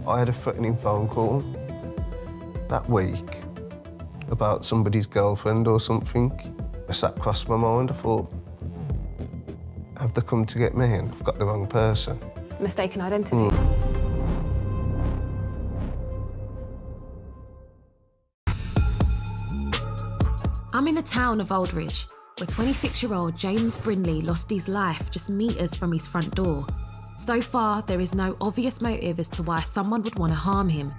I had a threatening phone call that week about somebody's girlfriend or something. I sat across my mind, I thought, have they come to get me and I've got the wrong person? Mistaken identity. I'm in the town of Aldridge, where 26-year-old James Brindley lost his life just metres from his front door. So far, there is no obvious motive as to why someone would want to harm him.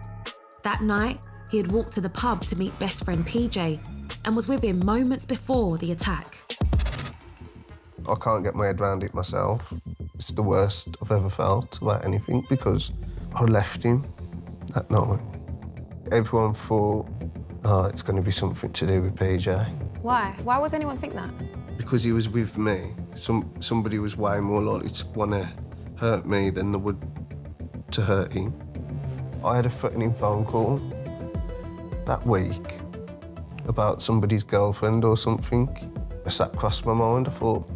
That night, he had walked to the pub to meet best friend PJ and was with him moments before the attack. I can't get my head around it myself. It's the worst I've ever felt about anything because I left him that night. Everyone thought, oh, it's going to be something to do with PJ. Why? Why would anyone think that? Because he was with me. Somebody was way more likely to want to hurt me than they would to hurt him. I had a threatening phone call that week about somebody's girlfriend or something. I sat across my mind, I thought,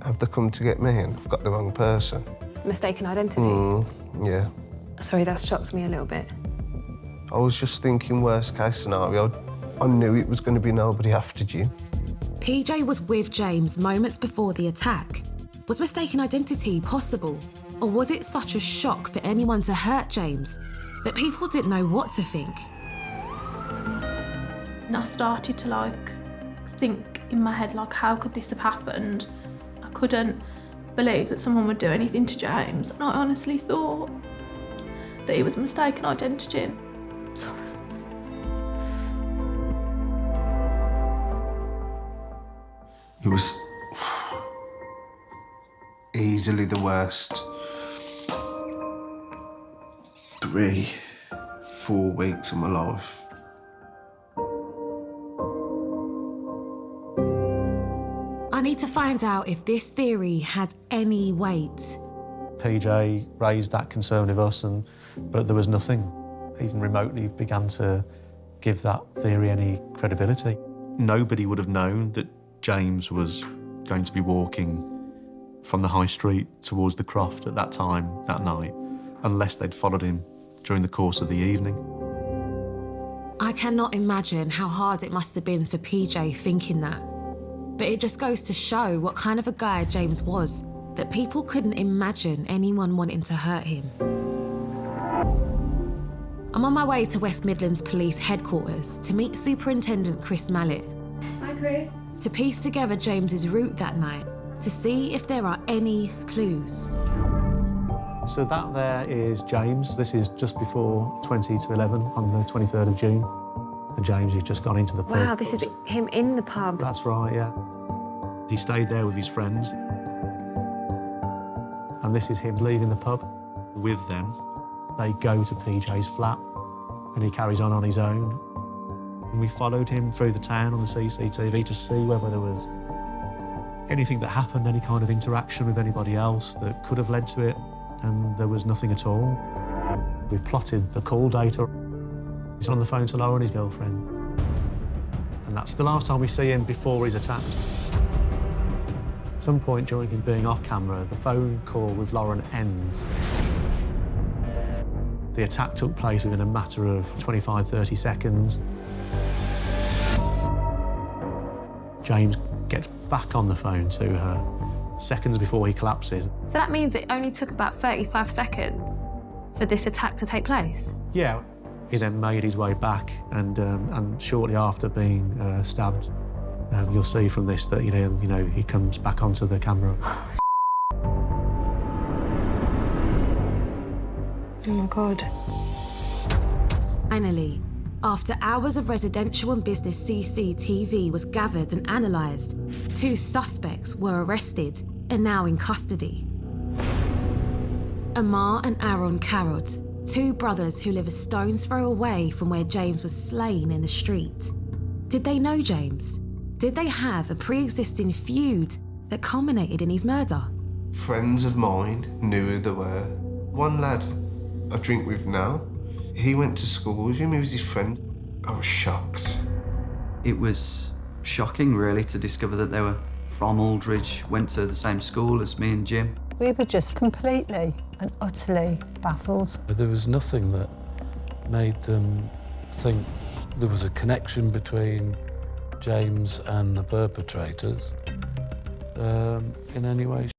have they come to get me and I've got the wrong person? Mistaken identity? Yeah. Sorry, that shocked me a little bit. I was just thinking worst case scenario. I knew it was going to be nobody after you. PJ was with James moments before the attack. Was mistaken identity possible? Or was it such a shock for anyone to hurt James that people didn't know what to think? And I started to think in my head, how could this have happened? I couldn't believe that someone would do anything to James. And I honestly thought that he was mistaken identity. Sorry. It was easily the worst 3-4 weeks of my life. I need to find out if this theory had any weight. PJ raised that concern with us, but there was nothing even remotely began to give that theory any credibility. Nobody would have known that James was going to be walking from the high street towards the croft at that time, that night, unless they'd followed him during the course of the evening. I cannot imagine how hard it must have been for PJ thinking that. But it just goes to show what kind of a guy James was, that people couldn't imagine anyone wanting to hurt him. I'm on my way to West Midlands Police Headquarters to meet Superintendent Chris Mallet. Hi, Chris. To piece together James's route that night, to see if there are any clues. So that there is James. This is just before 20 to 11 on the 23rd of June. And James has just gone into the pub. Wow, this is him in the pub. That's right, yeah. He stayed there with his friends. And this is him leaving the pub. With them, they go to PJ's flat and he carries on his own. And we followed him through the town on the CCTV to see whether there was anything that happened, any kind of interaction with anybody else that could have led to it, and there was nothing at all. We plotted the call data. He's on the phone to Lauren, his girlfriend. And that's the last time we see him before he's attacked. At some point during him being off camera, the phone call with Lauren ends. The attack took place within a matter of 25, 30 seconds. James gets back on the phone to her seconds before he collapses. So that means it only took about 35 seconds for this attack to take place? Yeah. He then made his way back, and shortly after being stabbed, you'll see from this that he comes back onto the camera. Oh my God. Finally, after hours of residential and business CCTV was gathered and analysed, 2 suspects were arrested and now in custody. Amar and Aaron Carrod, 2 brothers who live a stone's throw away from where James was slain in the street. Did they know James? Did they have a pre-existing feud that culminated in his murder? Friends of mine knew who they were. One lad I drink with now, he went to school with him, he was his friend. I was shocked. It was shocking, really, to discover that they were from Aldridge, went to the same school as me and Jim. We were just completely and utterly baffled. There was nothing that made them think there was a connection between James and the perpetrators in any way.